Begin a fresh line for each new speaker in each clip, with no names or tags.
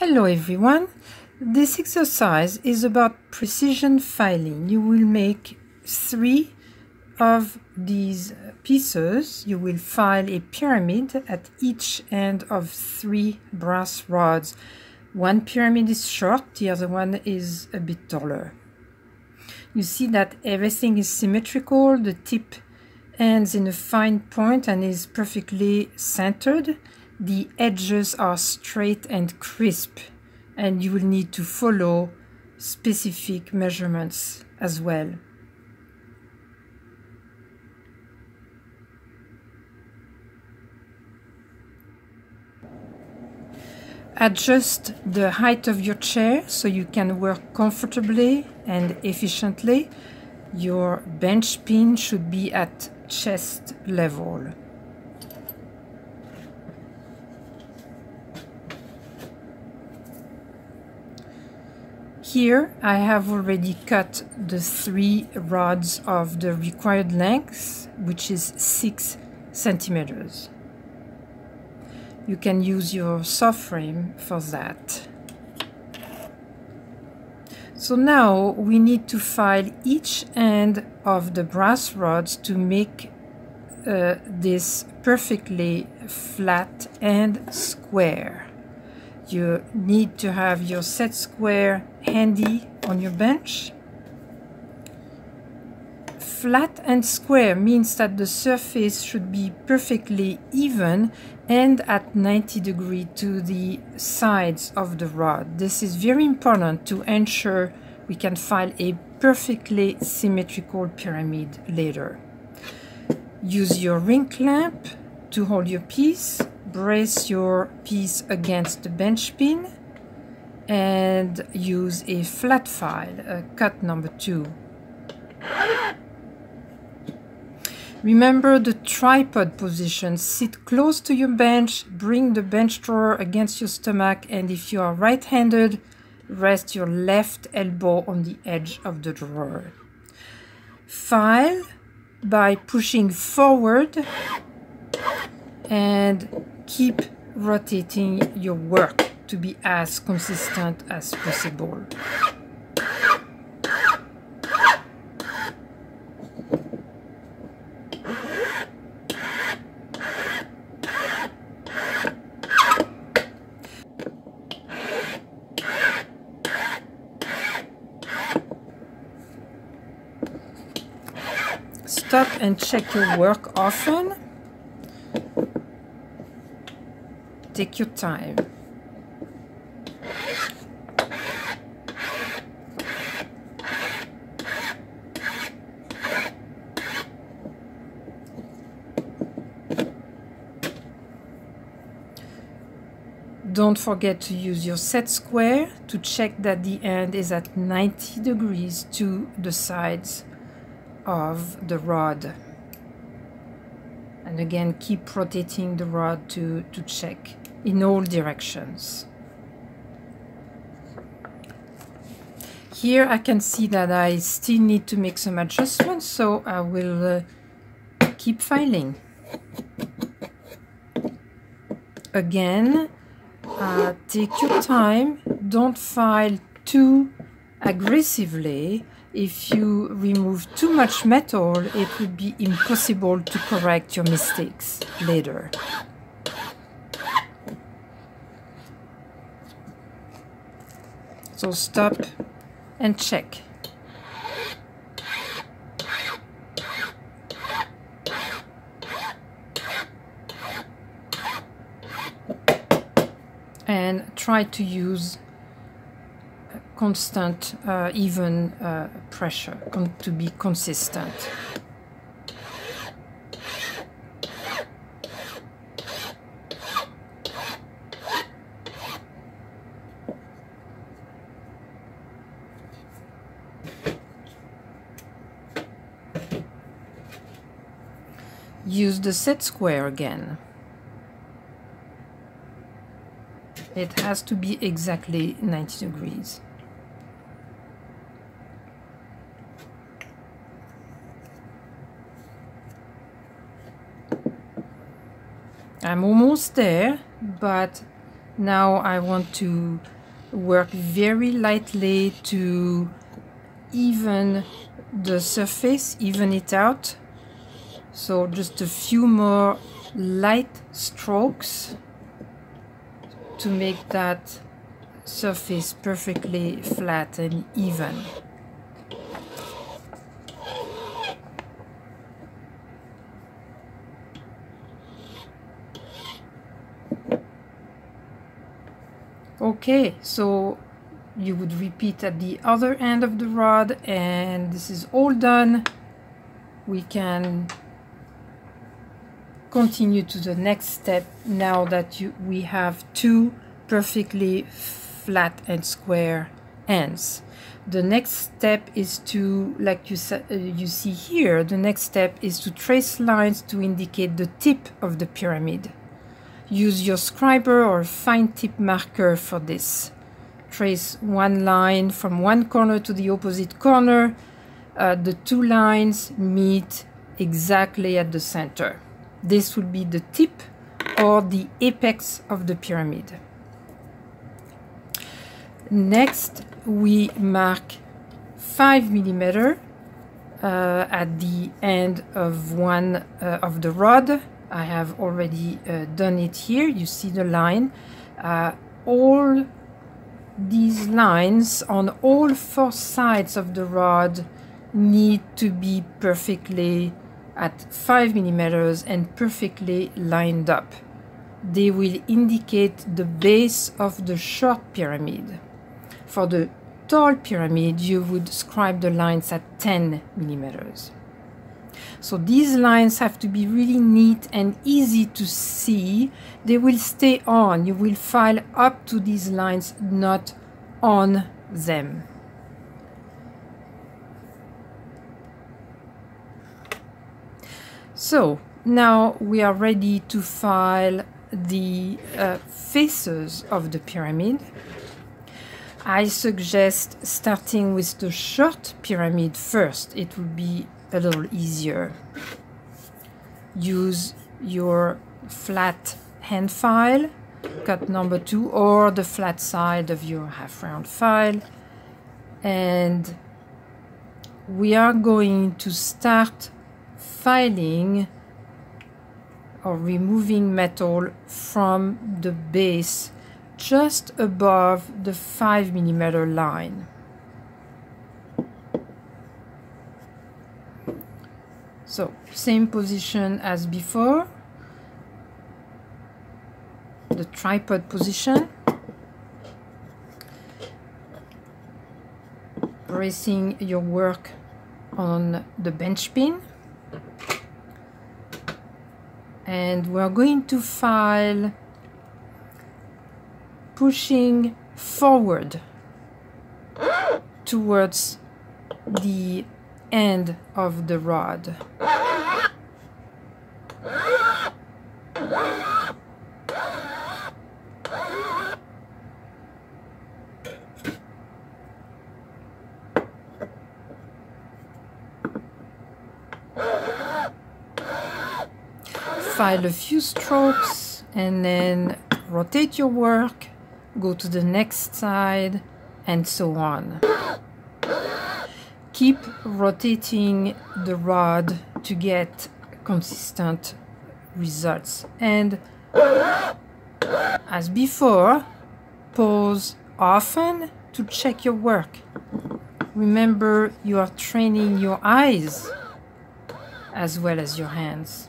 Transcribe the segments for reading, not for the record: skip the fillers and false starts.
Hello everyone. This exercise is about precision filing. You will make 3 of these pieces. You will file a pyramid at each end of 3 brass rods. One pyramid is short, the other one is a bit taller. You see that everything is symmetrical. The tip ends in a fine point and is perfectly centered. The edges are straight and crisp, and you will need to follow specific measurements as well. Adjust the height of your chair so you can work comfortably and efficiently. Your bench pin should be at chest level. Here I have already cut the 3 rods of the required length, which is 6 centimeters. You can use your saw frame for that. So now we need to file each end of the brass rods to make this perfectly flat and square. You need to have your set square handy on your bench. Flat and square means that the surface should be perfectly even and at 90 degrees to the sides of the rod. This is very important to ensure we can file a perfectly symmetrical pyramid later. Use your ring clamp to hold your piece. Brace your piece against the bench pin and use a flat file, cut number 2. Remember the tripod position. Sit close to your bench, bring the bench drawer against your stomach, and if you are right-handed, rest your left elbow on the edge of the drawer. File by pushing forward and keep rotating your work to be as consistent as possible. Stop and check your work often. Take your time. Don't forget to use your set square to check that the end is at 90 degrees to the sides of the rod. And again, keep rotating the rod to check in all directions. Here I can see that I still need to make some adjustments, so I will keep filing. Again, take your time. Don't file too aggressively. If you remove too much metal, it would be impossible to correct your mistakes later. So stop and check. And try to use constant, even pressure to be consistent. Use the set square again. It has to be exactly 90 degrees. I'm almost there, but Now I want to work very lightly to even the surface, even it out. So just a few more light strokes to make that surface perfectly flat and even. Okay, so you would repeat at the other end of the rod, and this is all done. We can continue to the next step now that we have two perfectly flat and square ends. The next step is to, like you see here, the next step is to trace lines to indicate the tip of the pyramid. Use your scriber or fine tip marker for this. Trace one line from one corner to the opposite corner. The two lines meet exactly at the center. This will be the tip or the apex of the pyramid. Next, we mark 5 mm at the end of one of the rod. I have already done it here. You see the line. All these lines on all four sides of the rod need to be perfectly at 5 mm and perfectly lined up. They will indicate the base of the short pyramid. For the tall pyramid, you would scribe the lines at 10 mm. So these lines have to be really neat and easy to see. They will stay on. You will file up to these lines, not on them. So now we are ready to file the faces of the pyramid. I suggest starting with the short pyramid first. It will be a little easier. Use your flat hand file, cut number 2, or the flat side of your half round file, and we are going to start filing or removing metal from the base just above the 5 mm line. So, same position as before, the tripod position, bracing your work on the bench pin, and we're going to file pushing forward towards the end of the rod. File a few strokes and then rotate your work, go to the next side, and so on. Keep rotating the rod to get consistent results. And as before, pause often to check your work. Remember, you are training your eyes as well as your hands.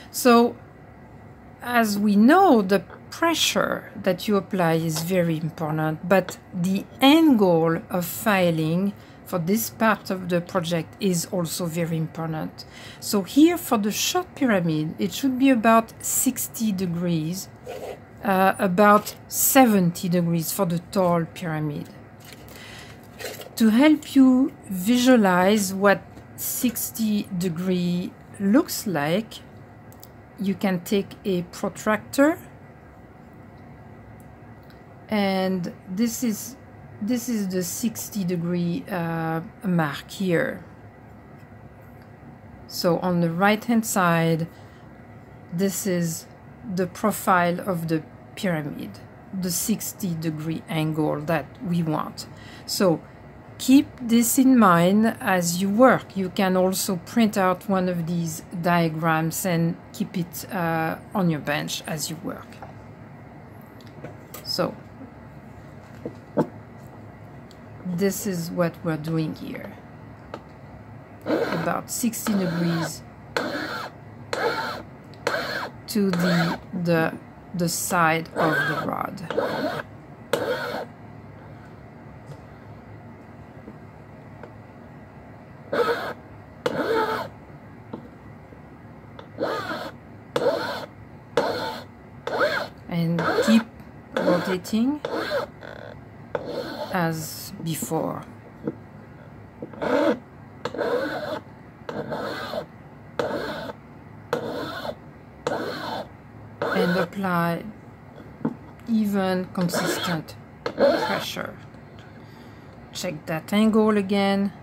So, as we know, the pressure that you apply is very important, but the end goal of filing for this part of the project is also very important. So here for the short pyramid, it should be about 60 degrees, about 70 degrees for the tall pyramid. To help you visualize what 60-degree looks like, you can take a protractor, and this is this is the 60-degree mark here. So on the right hand side, this is the profile of the pyramid, the 60-degree angle that we want. So keep this in mind as you work. You can also print out one of these diagrams and keep it on your bench as you work. So this is what we're doing here. About 60 degrees to the side of the rod. And keep rotating as before. And apply even, consistent pressure. Check that angle again.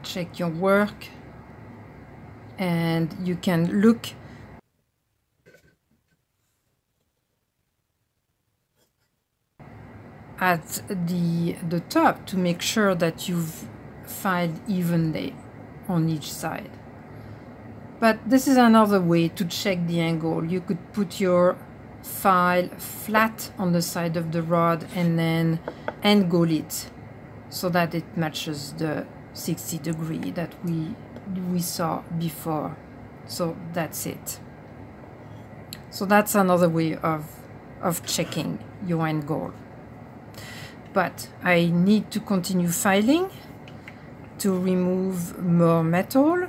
Check your work, and you can look at the top to make sure that you've filed evenly on each side. But this is another way to check the angle. You could put your file flat on the side of the rod and then angle it so that it matches the 60 degree that we saw before. So that's it. So that's another way of checking your angle. But I need to continue filing to remove more metal.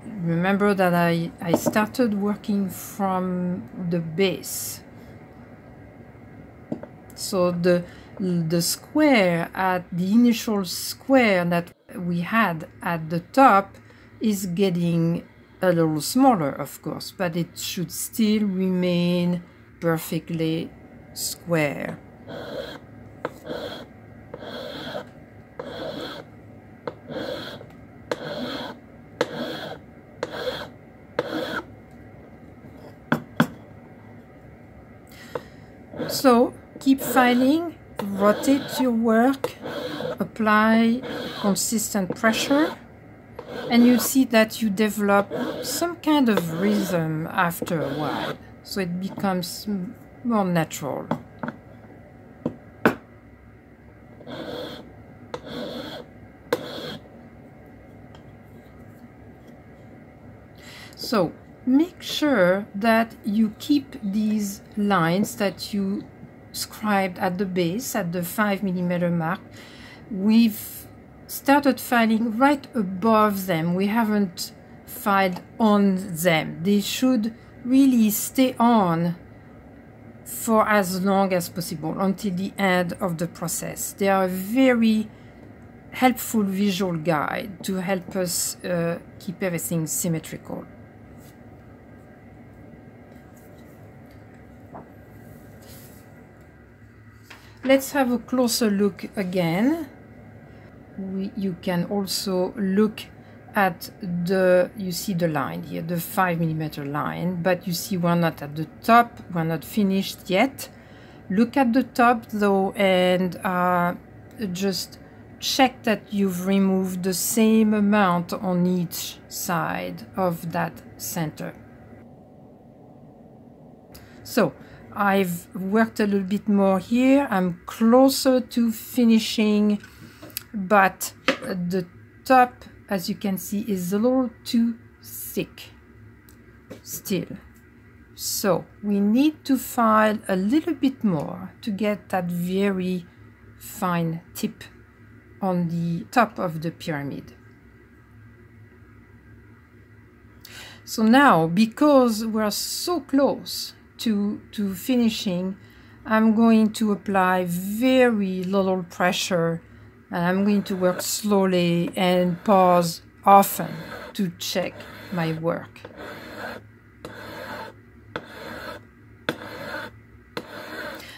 Remember that I started working from the base. So the square at the initial square that we had at the top is getting a little smaller, of course, but it should still remain perfectly square. So keep filing, rotate your work, apply consistent pressure, and you see that you develop some kind of rhythm after a while, so it becomes more natural. So make sure that you keep these lines that you scribed at the base, at the 5mm mark. We've started filing right above them. We haven't filed on them. They should really stay on for as long as possible until the end of the process. They are a very helpful visual guide to help us keep everything symmetrical. Let's have a closer look again. You can also look at you see the line here, the 5mm line, but you see we're not at the top, we're not finished yet. Look at the top though, and just check that you've removed the same amount on each side of that center. So I've worked a little bit more here. I'm closer to finishing, but the top, as you can see, is a little too thick still. So we need to file a little bit more to get that very fine tip on the top of the pyramid. So now, because we're so close to finishing, I'm going to apply very little pressure, and I'm going to work slowly and pause often to check my work.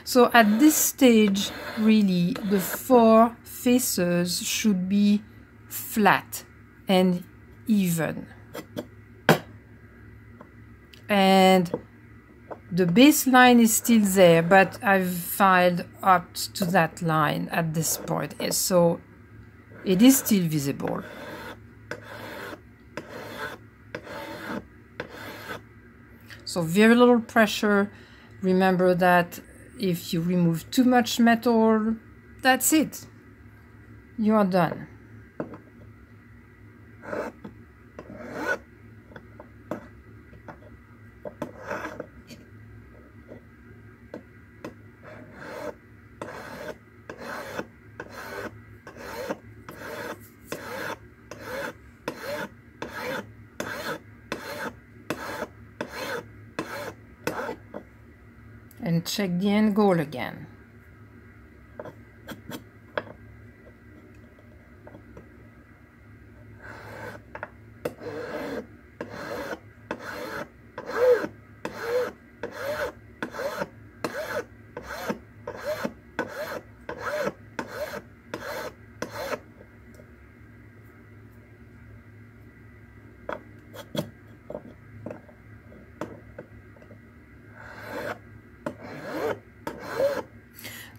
So at this stage, really, the 4 faces should be flat and even. And the baseline is still there, but I've filed up to that line at this point, so it is still visible. So very little pressure. Remember that if you remove too much metal, that's it. You are done. And check the end goal again.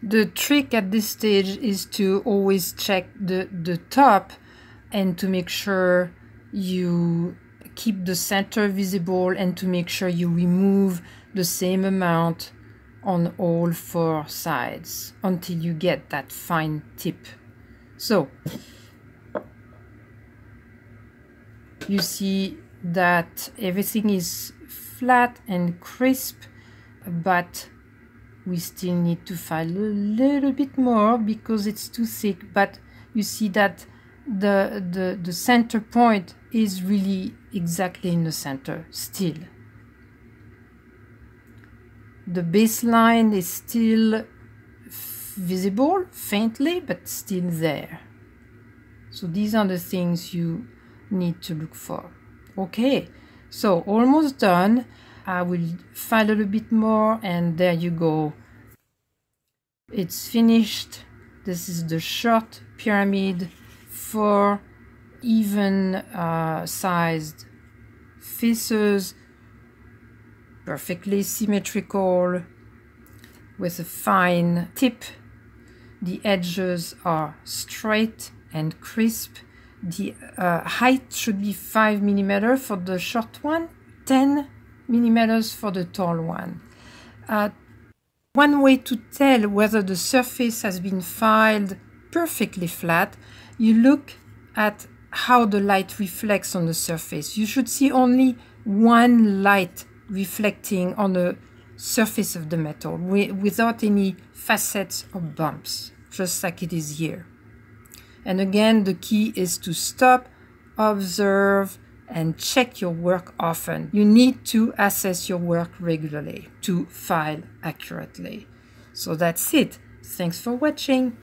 The trick at this stage is to always check the top and to make sure you keep the center visible and to make sure you remove the same amount on all 4 sides until you get that fine tip. So you see that everything is flat and crisp, but we still need to file a little bit more because it's too thick. But you see that the center point is really exactly in the center still. The baseline is still visible faintly, but still there. So these are the things you need to look for. Okay, so almost done. I will file a little bit more, and there you go. It's finished. This is the short pyramid, 4 even sized faces, perfectly symmetrical with a fine tip. The edges are straight and crisp. The height should be 5 millimeters for the short one, 10 millimeters for the tall one. One way to tell whether the surface has been filed perfectly flat, you look at how the light reflects on the surface. You should see only one light reflecting on the surface of the metal without any facets or bumps, just like it is here. And again, the key is to stop, observe, and check your work often. You need to assess your work regularly to file accurately. So that's it. Thanks for watching.